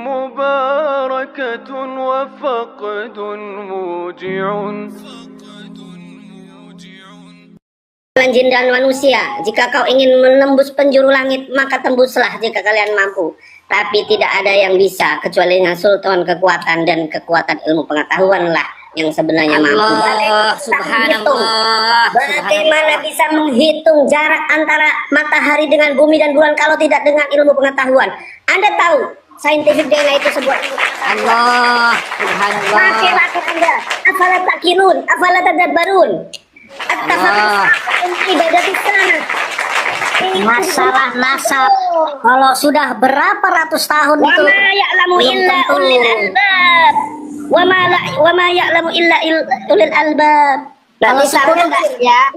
مباركة وفقد موجع. Jin dan manusia, jika kau ingin menembus penjuru langit, maka tembuslah jika kalian mampu. Tapi tidak ada yang bisa kecuali dengan sultan kekuatan, dan kekuatan ilmu pengetahuanlah yang sebenarnya mampu. Subhanallah. Bagaimana bisa menghitung jarak antara matahari dengan bumi dan bulan kalau tidak dengan ilmu pengetahuan? Anda tahu scientific DNA itu sebuah Allah. Subhanallah. pakai lakon Anda. Afala takilun, afala tadabbarun. Masalah nasab kalau sudah berapa ratus tahun itu belum tentu. Wa ma ya'lamu illa ulil albab. Kalau 10 ya,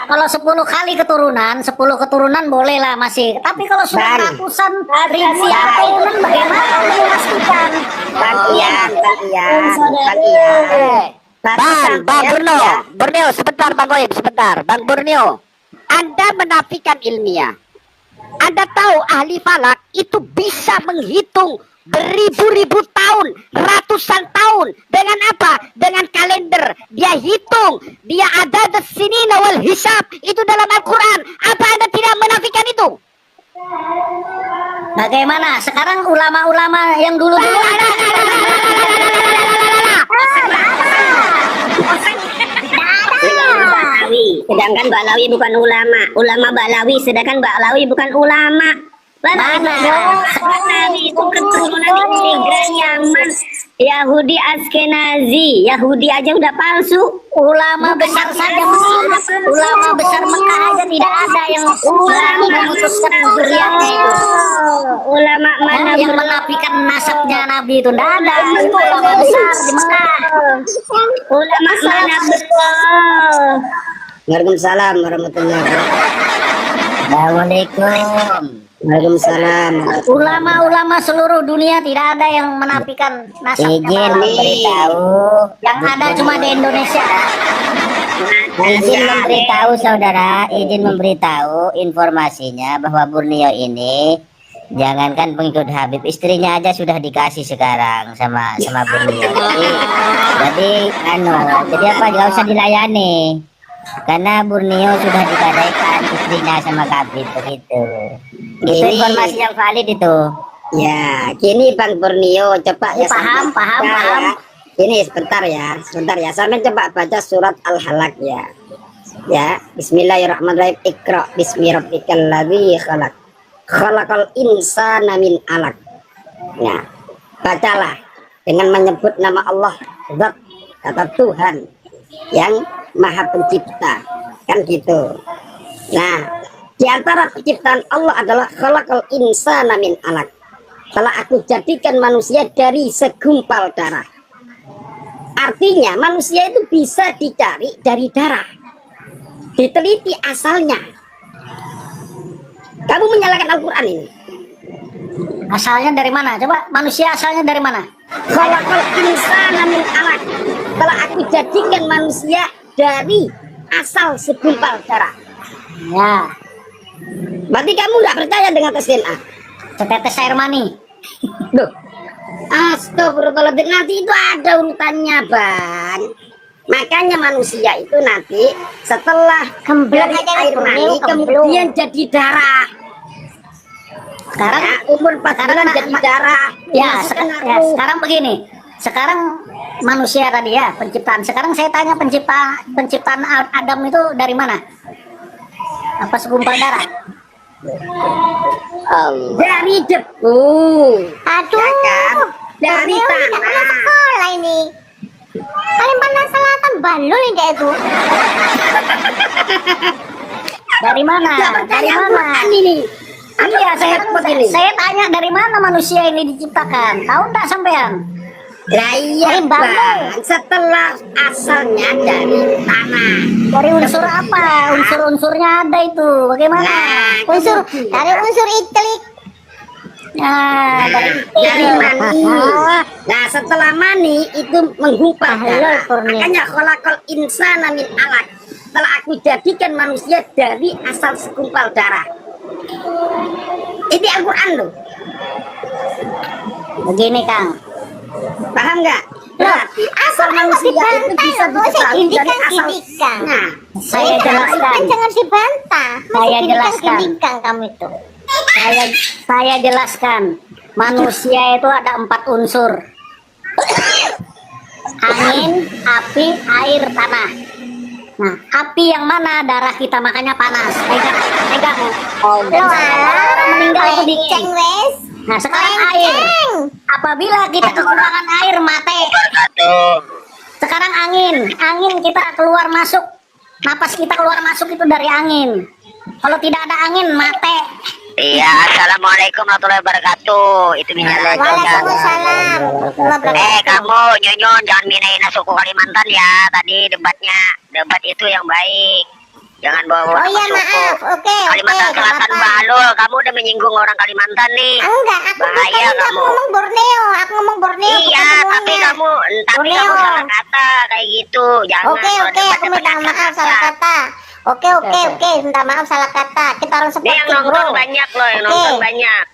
kalau 10 kali keturunan, 10 keturunan boleh lah masih. Tapi kalau sudah ratusan ribu keturunan bagaimana memastikan? Bang Borneo, sebentar Bang Goib, sebentar. Bang Borneo, Anda menafikan ilmiah. Anda tahu ahli falak itu bisa menghitung beribu-ribu tahun, ratusan tahun. Dengan apa? Dengan kalender. Dia hitung, dia ada sini wal hisab. Itu dalam Al-Quran. Apa Anda tidak menafikan itu? Bagaimana? Sekarang ulama-ulama yang dulu sedangkan Balawi bukan ulama. Ulama Balawi, sedangkan Balawi bukan ulama. Balawi itu keturunan imigran Yaman, Yahudi Askenazi. Yahudi aja udah palsu. ulama besar saja, ulama besar Mekah aja tidak ada yang memutuskan zuriatnya itu. Ulama mana yang menafikan nasabnya Nabi itu tidak ada. Itu ulama besar di Mekah. ulama mana betul. Waalaikumsalam warahmatullahi wabarakatuh. Assalamualaikum. Waalaikumsalam. Ulama-ulama seluruh dunia tidak ada yang menafikan nasabnya. Izin memberitahu. Yang ada cuma di Indonesia. Izin memberitahu saudara, izin memberitahu informasinya bahwa Borneo ini jangankan pengikut Habib, istrinya aja sudah dikasih sekarang sama Borneo. Jadi jadi apa, nggak usah dilayani. Karena Borneo sudah digadaikan istrinya sama Habib begitu. Itu informasi yang valid itu. Ya, gini Bang Borneo, coba ya. Paham. Ini sebentar ya. Sampai coba baca surat Al-Halaq ya. Ya, Bismillahirrahmanirrahim. Iqra bismi rabbikal ladzi khalaq. Khalaqal insana min 'alaq. Nah, bacalah dengan menyebut nama Allah, zat, kata Tuhan yang Maha Pencipta, kan gitu. Nah, di antara penciptaan Allah adalah khalaqal insana min 'alaq. Telah aku jadikan manusia dari segumpal darah. Artinya manusia itu bisa dicari dari darah. Diteliti asalnya. Kamu menyalahkan Al-Quran ini. Asalnya dari mana? Coba, manusia asalnya dari mana? Khalaqal insana min 'alaq. Telah aku jadikan manusia dari asal segumpal darah. Ya, Berarti kamu nggak percaya dengan tes DNA? setetes air mani. Duh, astagfirullahaladzim, nanti itu ada urutannya Bang. Makanya manusia itu nanti setelah dari air mani kemudian jadi darah. Sekarang Ya, umur 4 bulan jadi darah. sekarang begini. Sekarang manusia tadi ya, penciptaan. Sekarang saya tanya, penciptaan Adam itu dari mana? Apa segumpal darah? Dari debu. Aduh, Ya kan? Dari tanah. sekolah ini. Kalimantan Selatan balul ini itu. Dari mana? Dari mana? Ini. Iya, saya tanya dari mana manusia ini diciptakan? Tahu enggak sampean? Lah iya Dari Bang, setelah asalnya dari tanah. Dari unsur apa? Unsur-unsurnya ada itu. Bagaimana? Unsur Dari unsur iklik. Nah, dari mani. Nah, setelah mani itu menggumpal darah. Makanya khalaqal insana min 'alaq. Telah aku jadikan manusia dari asal segumpal darah. Ini Al-Quran loh. Begini Kang, Paham nggak? Loh, Asal manusia itu bisa diketahui dari asal. Nah, saya jelaskan. Jangan dibantah. Saya jelaskan. Kamu itu. Saya jelaskan. Manusia itu ada 4 unsur. Angin, api, air, tanah. Nah, api yang mana? Darah kita, makanya panas. Pegang. Orang meninggal itu dingin. Nah, sekarang air. Apabila kita kekurangan air, mati. Sekarang angin kita keluar masuk. Napas kita keluar masuk itu dari angin. Kalau tidak ada angin, mati. Iya, assalamualaikum warahmatullahi wabarakatuh. Itu minyak Waalaikumsalam. kamu nyonyon jangan minain suku Kalimantan ya. Tadi debat itu yang baik. Jangan bawa Oh iya suku. maaf. Oke. Kalimantan Selatan Bahlul, kamu udah menyinggung orang Kalimantan nih. Enggak, aku Bahaya bukan, aku kamu. ngomong Borneo. Aku ngomong Borneo. Iya, bukan tapi semuanya. kamu Borneo. salah kata kayak gitu. Jangan. Oke, kalau aku debatnya minta maaf pedagang salah kata. Oke, minta maaf salah kata. Kita orang Ini seperti yang nonton banyak loh, yang nonton banyak.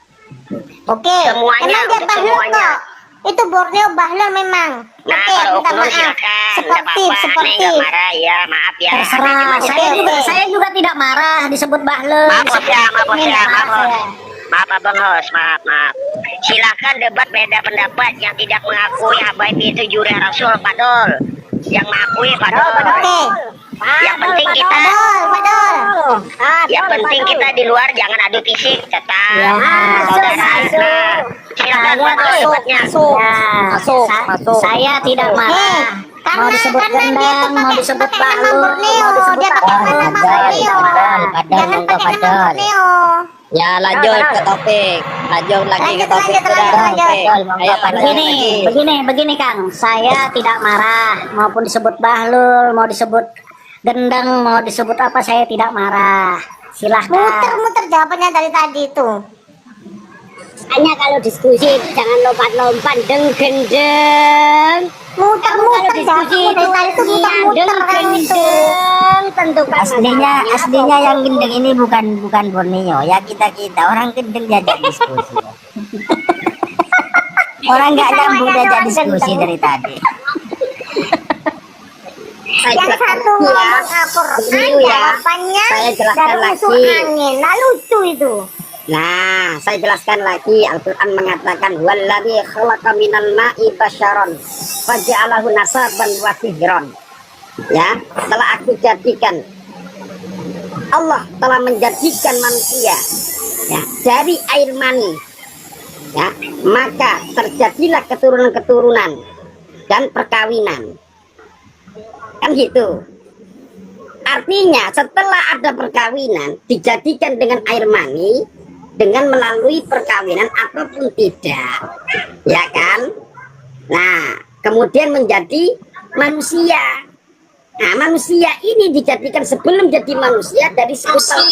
Oke. Semuanya, Emang dia untuk Bahlul semuanya. kok. Itu Borneo Bahlul memang. Nah, Oke, kalau minta oknum maaf. silakan, nggak Sportif, apa-apa, Nih sportif. nggak marah ya, maaf ya. Terserah. Oke, Saya juga tidak marah disebut Bahlul. Maaf bos ya, maaf bos ya, maaf bos. saya. Maaf abang host, maaf. Silakan debat beda pendapat yang tidak mengakui Habaib itu juri Rasul Padol. Yang mengakui Padol. Oke. Yang penting kita, Padol. yang penting kita di luar jangan adu fisik, cetak. Ya, Saudara, masuk. nah, silakan Saya Padol debatnya. Saya tidak marah. Mau disebut gendang, mau disebut Bahlul, Borneo. mau disebut Dia pakai nama Borneo. Jangan pakai nama Borneo. ya lanjut ke topik. Lanjut lagi ke topik. Lanjut. Ayo Begini Kang, saya tidak marah. Maupun disebut Bahlul, mau disebut gendang, mau disebut apa, saya tidak marah. Silahkan. Muter-muter jawabannya dari tadi itu. Hanya kalau diskusi jangan lompat-lompat gendeng. Muter-muter jawabannya dari tadi itu muter-muter kamu itu. Tentukan Aslinya yang gendeng ini bukan Borneo ya, kita orang gendeng diajak diskusi. Orang nggak nyambung diajak diskusi dari tadi. Yang satu ngomong Al-Quran jawabannya Saya jelaskan dari unsur lagi. angin. Nah, lucu itu. Nah, saya jelaskan lagi. Al-Quran mengatakan wallazi khalaqa minal ma'i basyaron faja'alahu nasaban wa sihron. Ya, telah aku jadikan, Allah telah menjadikan manusia ya dari air mani. Ya, maka terjadilah keturunan-keturunan dan perkawinan. Kan gitu. Artinya setelah ada perkawinan dijadikan dengan air mani, dengan melalui perkawinan ataupun tidak, ya kan? Nah, kemudian menjadi manusia. Nah, manusia ini dijadikan sebelum jadi manusia dari sekutu.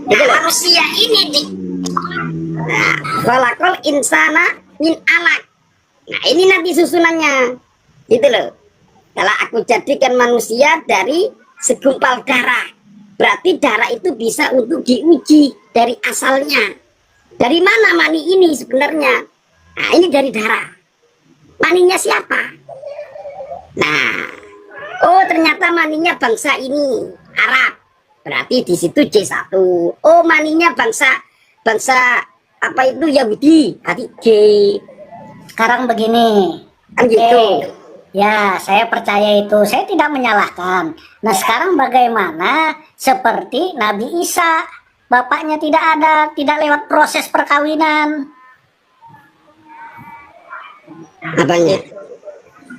Nah, manusia ini nah, khalaqal insana min alaq. Nah, ini nanti susunannya. Gitu loh. Kalau aku jadikan manusia dari segumpal darah, berarti darah itu bisa untuk diuji dari asalnya. Dari mana mani ini sebenarnya? Nah, ini dari darah. Maninya siapa? Nah, oh ternyata maninya bangsa ini Arab. Berarti di situ C1. Oh, maninya bangsa apa itu Yahudi. Berarti G. Sekarang begini. Kan gitu. Ya, saya percaya itu. Saya tidak menyalahkan. Nah, sekarang bagaimana seperti Nabi Isa? Bapaknya tidak ada, tidak lewat proses perkawinan. Apanya?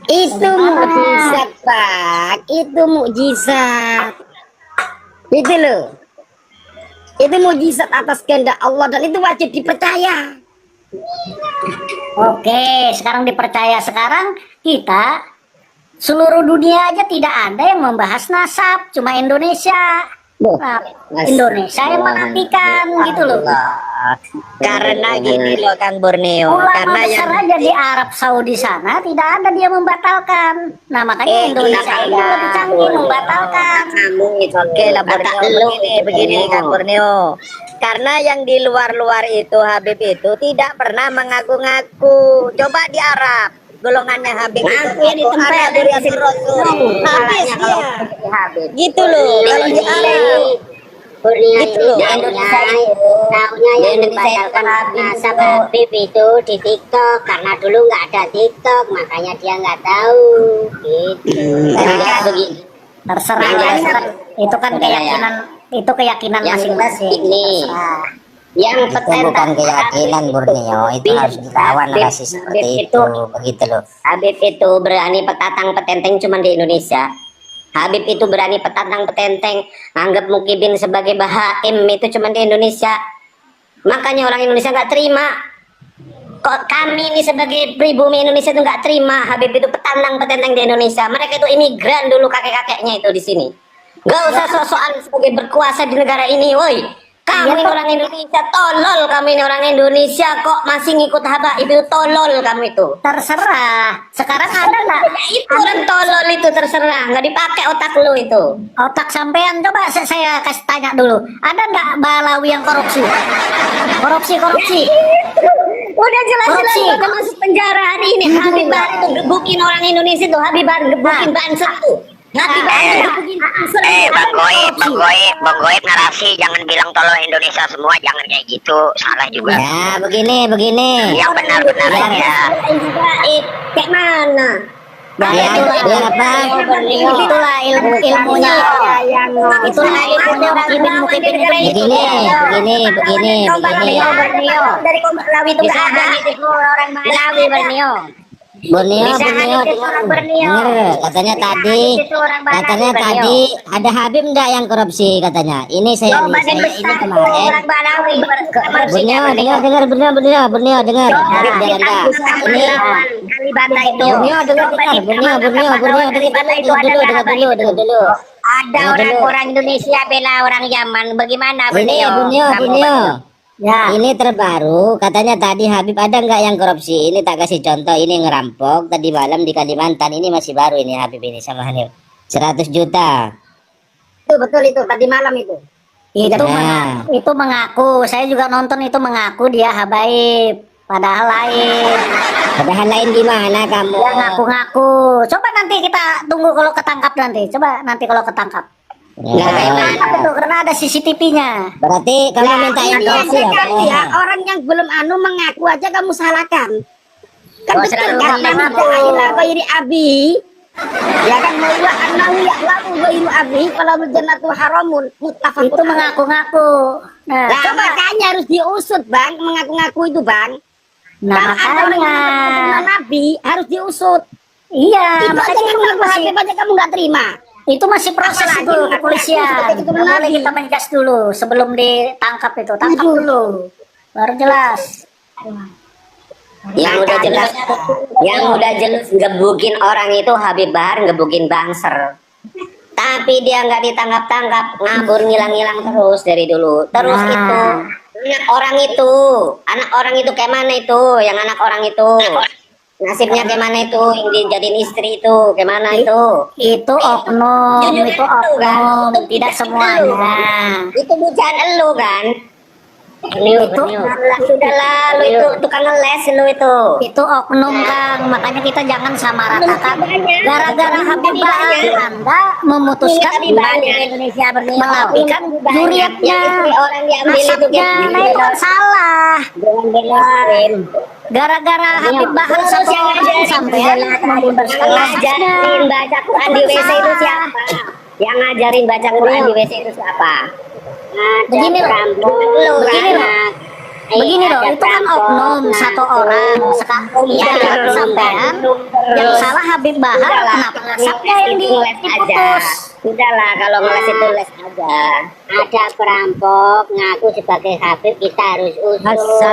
Itu mukjizat, Pak. Itu mukjizat. Itu loh. Itu mukjizat atas kehendak Allah dan itu wajib dipercaya. Oke, sekarang dipercaya. Sekarang kita seluruh dunia aja tidak ada yang membahas nasab, cuma Indonesia. Nah, Indonesia yang menafikan gitu loh. Karena gini loh Kang Borneo, Ulama karena besar yang aja di Arab Saudi sana tidak ada dia membatalkan. Nah makanya Indonesia ini lebih canggih membatalkan. Kamu itu oke lah Borneo, begini Kang Borneo. Karena yang di luar-luar itu Habib itu tidak pernah mengaku-ngaku. Coba di Arab golongannya Habib Ngaku ya di tempat ada dari dari Rasul. Habis dia. Habib. Gitu loh. Kalau di Arab Kurnia Gitu itu loh. di Indonesia itu tahunya Di yang Indonesia itu membatalkan Habib nasab itu. Habib itu di TikTok karena dulu nggak ada TikTok makanya dia nggak tahu gitu. Nah, begini. Terserah Yang ya, jelas itu kan, itu kan keyakinan itu keyakinan Yang masing-masing. ini Terserah. yang itu bukan keyakinan Borneo, itu harus dilawan rasis seperti itu, begitu loh. Habib itu berani petatang petenteng cuma di Indonesia. Habib itu berani petatang petenteng anggap Mukibin sebagai bahaim itu cuma di Indonesia. Makanya orang Indonesia nggak terima. Kok kami ini sebagai pribumi Indonesia itu nggak terima Habib itu petantang petenteng di Indonesia. Mereka itu imigran dulu kakek-kakeknya itu di sini. Gak usah sok-sokan sebagai berkuasa di negara ini, woi. Kamu ini orang Indonesia tolol, kamu ini orang Indonesia kok masih ngikut Habib itu tolol kamu itu. Terserah. Sekarang ada nggak? Itu orang tolol itu terserah, nggak dipakai otak lu itu. Otak sampean coba saya kasih tanya dulu. Ada nggak Balawi yang korupsi? Korupsi. Udah jelas-jelas Korupsi. udah masuk penjara hari ini. Habib Bahar itu gebukin orang Indonesia tuh, Habib Bahar gebukin Banser tuh. Habib Bahar gebukin Banser. Bang Goib narasi jangan bilang tolong Indonesia semua, jangan kayak gitu, salah juga. Ya, begini. Yang benar-benar ya. Kayak mana? Ya, biar apa? Itulah ilmunya. Itulah ilmunya Mukibin. Begini. Dari Balawi itu nggak ada. Orang Balawi Borneo. Borneo, orang Borneo. denger, katanya tadi ada Habib enggak yang korupsi katanya. Ini saya ini kemarin. Orang Balawi Borneo, dengar. Habib dan Anda. Ini Kalibata itu. Borneo, dengar dulu. Ada orang Indonesia bela orang Yaman. Bagaimana Borneo. Ya. Ini terbaru, katanya tadi Habib ada nggak yang korupsi? Ini tak kasih contoh, ini ngerampok tadi malam di Kalimantan. Ini masih baru ini Habib ini sama Hanif. 100 juta. Itu betul itu tadi malam itu. Itu mengaku. Saya juga nonton itu mengaku dia habaib. Padahal lain Gimana kamu? dia ngaku-ngaku. Coba nanti kita tunggu kalau ketangkap nanti. Coba nanti kalau ketangkap. Ketangkap itu karena ada CCTV-nya. Berarti kamu minta yang korupsi Ya, orang yang belum mengaku aja kamu salahkan. Kan Oh, betul selalu kan? mengaku. Ila ghairi abi. Ya kan mau annahu ya'lamu ghairu abi kalau jannatu haramun muttafaqun. Itu mengaku-ngaku. Nah, Nah, makanya harus diusut, Bang, mengaku-ngaku itu, Bang. nah Ada orang yang makanya. nabi harus diusut. Iya, Itu aja makanya kamu ngaku Habib aja kamu nggak terima. itu masih proses itu kepolisian. Itu Nggak boleh kita menjas dulu sebelum ditangkap itu. Tangkap dulu, baru jelas. Yang udah jelas gebukin orang itu Habib Bahar gebukin Banser. Tapi dia nggak ditangkap-tangkap, ngabur ngilang-ngilang terus dari dulu. Terus itu anak orang itu kayak mana itu? Yang anak orang itu nasibnya kayak mana itu? Yang dijadiin istri itu kayak mana itu? Itu oknum, itu oknum, tidak semuanya. Itu bukan elu kan? Sudahlah, lu itu tukang ngeles lu itu. Itu oknum Kang, makanya kita jangan samaratakan. Gara-gara Habib Bahar Anda memutuskan Indonesia melapikan juriatnya, orang diambil itu nasabnya. Nah itu kan salah. Gara-gara Habib Bahar satu orang sampai ngajarin baca Quran di WC itu siapa? Yang ngajarin baca Quran di WC itu siapa? Begini loh, itu kan oknum satu orang. Sekarang sampean yang salah Habib Bahar, kenapa nasabnya yang diputus? Udahlah, kalau ngeles itu les aja. Ada perampok ngaku sebagai Habib, kita harus usut.